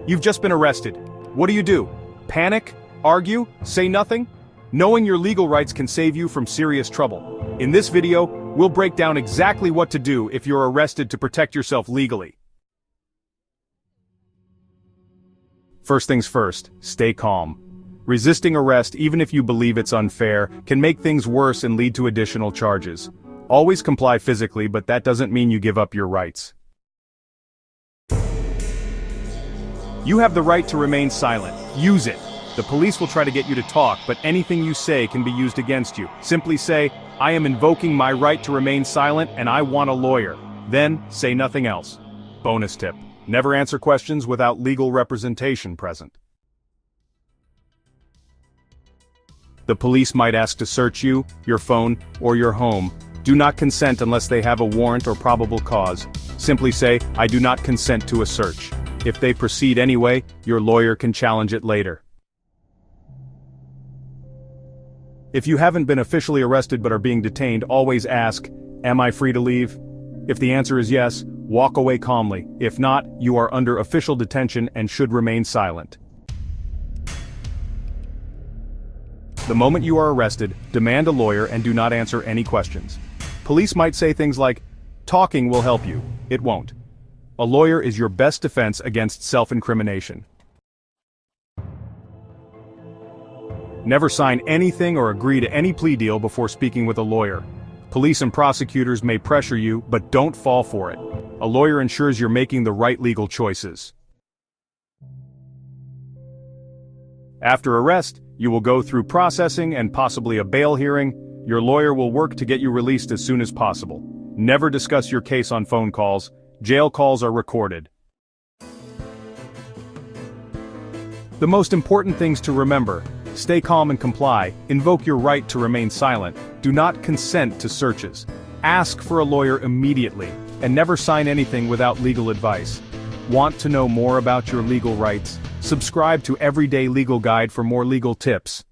You've just been arrested. What do? Panic? Argue? Say nothing? Knowing your legal rights can save you from serious trouble. In this video, we'll break down exactly what to do if you're arrested to protect yourself legally. First things first, stay calm. Resisting arrest, even if you believe it's unfair, can make things worse and lead to additional charges. Always comply physically, but that doesn't mean you give up your rights. You have the right to remain silent. Use it. The police will try to get you to talk, but anything you say can be used against you. Simply say, "I am invoking my right to remain silent and I want a lawyer." Then, say nothing else. Bonus tip: never answer questions without legal representation present. The police might ask to search you, your phone, or your home. Do not consent unless they have a warrant or probable cause. Simply say, "I do not consent to a search." If they proceed anyway, your lawyer can challenge it later. If you haven't been officially arrested but are being detained, always ask, "Am I free to leave?" If the answer is yes, walk away calmly. If not, you are under official detention and should remain silent. The moment you are arrested, demand a lawyer and do not answer any questions. Police might say things like, "Talking will help you." It won't. A lawyer is your best defense against self-incrimination. Never sign anything or agree to any plea deal before speaking with a lawyer. Police and prosecutors may pressure you, but don't fall for it. A lawyer ensures you're making the right legal choices. After arrest, you will go through processing and possibly a bail hearing. Your lawyer will work to get you released as soon as possible. Never discuss your case on phone calls. Jail calls are recorded. The most important things to remember: stay calm and comply, invoke your right to remain silent, do not consent to searches, ask for a lawyer immediately, and never sign anything without legal advice. Want to know more about your legal rights? Subscribe to Everyday Legal Guide for more legal tips.